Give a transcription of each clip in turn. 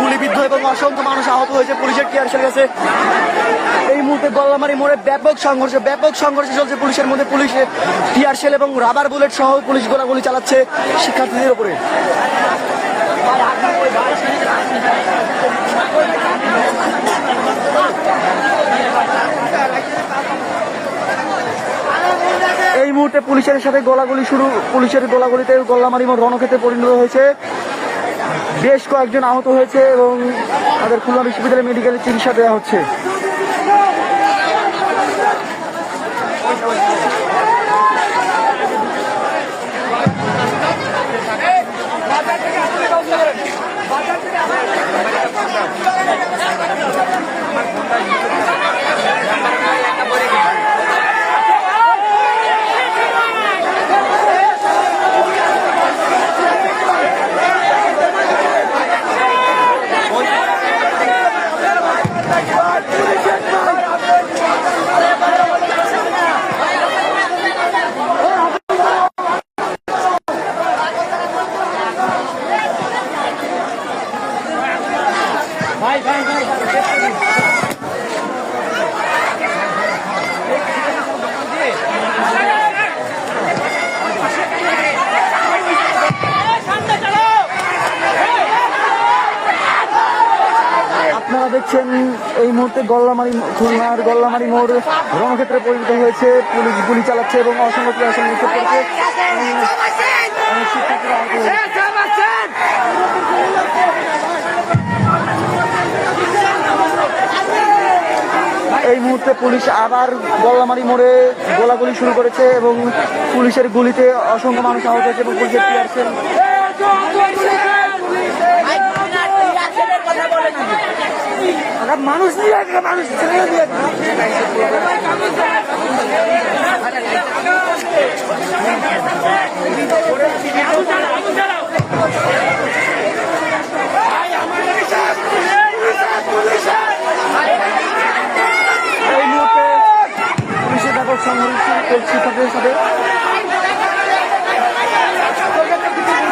গুলিবিদ্ধ এবং অসংখ্য মানুষ আহত হয়েছে পুলিশের টিয়ারশেল গেছে। এই মুহূর্তে গল্লামারি মোড়ে ব্যাপক সংঘর্ষ চলছে পুলিশের মধ্যে। পুলিশের টিয়ারশেল এবং রাবার বুলেট সহ পুলিশ গোলাগুলি চালাচ্ছে শিক্ষার্থীদের উপরে। এই মুহূর্তে পুলিশের সাথে গোলাগুলি শুরু। পুলিশের গোলাগুলিতে গল্লামারি মোড় রণক্ষেত্রে পরিণত হয়েছে। বেশ কয়েকজন আহত হয়েছে এবং তাদের খুলনা বিশ্ববিদ্যালয় মেডিকেলে চিকিৎসা দেওয়া হচ্ছে। আপনারা দেখছেন এই মুহূর্তে খুলনার গল্লামারি মোড় রণক্ষেত্রে পরিণত হয়েছে। পুলিশ গুলি চালাচ্ছে এবং অসংখ্য টিয়ারশেল নিক্ষেপ করছে। এই মুহূর্তে পুলিশ আবার গল্লামারি মোড়ে গোলাগুলি শুরু করেছে এবং পুলিশের গুলিতে অসংখ্য মানুষ আহত হয়েছে এবং পুলিশের টিয়ারশেল মানুষ এই মুহূর্তে পুলিশের ব্যাপক সংঘর্ষ শিক্ষার্থীদের সাথে।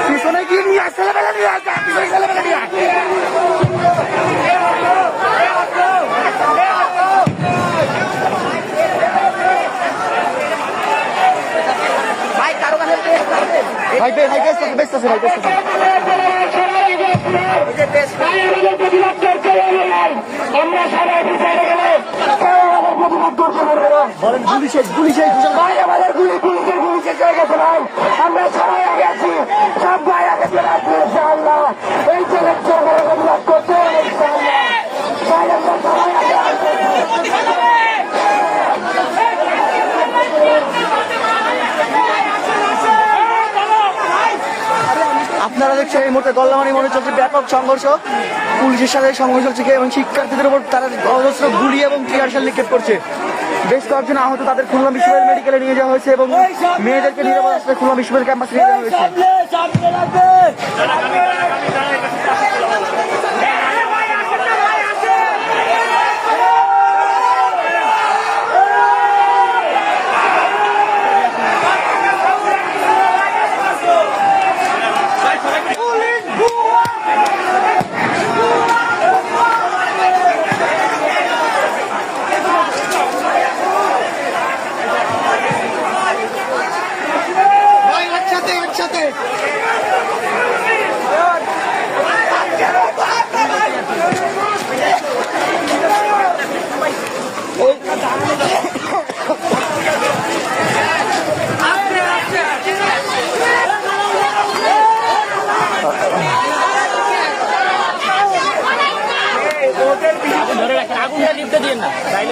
পিছনে গিয়ে নিয়ে আসতে আমরা সবাই বলেন গুলি শেষ ভাই, আমাদের পুলিশের গুলি শেষ হয়ে গেছে ভাই। আমরা সবাই আগে আছি, সব ভাই আগে চলে আসছি ইনশাআল্লাহ। এই চ্যালেঞ্জ সরকারের প্রতিবাদ করতে হবে ইনশাআল্লাহ ভাই। আমরা সবাই আগে আসছি। আপনারা দেখছেন এই মুহূর্তে গল্লামারি মোড়ে চলছে ব্যাপক সংঘর্ষ। পুলিশের সাথে সংঘর্ষ চলছে এবং শিক্ষার্থীদের উপর তারা অজস্র গুলি এবং টিয়ারশেল নিক্ষেপ করছে। বেশ কয়েকজন আহত, তাদের খুলনা বিশ্ববিদ্যালয় মেডিকেলে নিয়ে যাওয়া হয়েছে এবং মেয়েদেরকে নিরাপদ আসলে খুলনা বিশ্ববিদ্যালয় ক্যাম্পাসে নিয়ে যাওয়া হয়েছে। আগুনটা নিতে দিয়ে না ভাই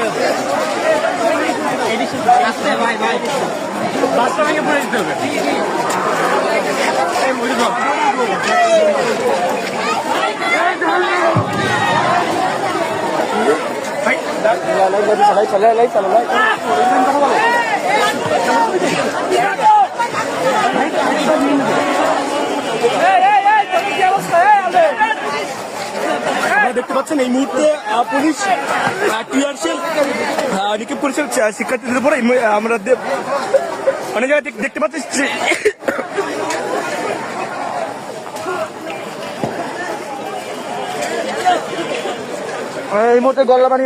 বাস্তবে পড়ে দিতে হবে। দেখতে পাচ্ছেন এই মুহূর্তে পুলিশ টিয়ার শেল নিক্ষেপ করেছে শিক্ষার্থীদের উপরে। আমরা অনেক জায়গায় দেখতে পাচ্ছি এই মুহূর্তে গল্লামানি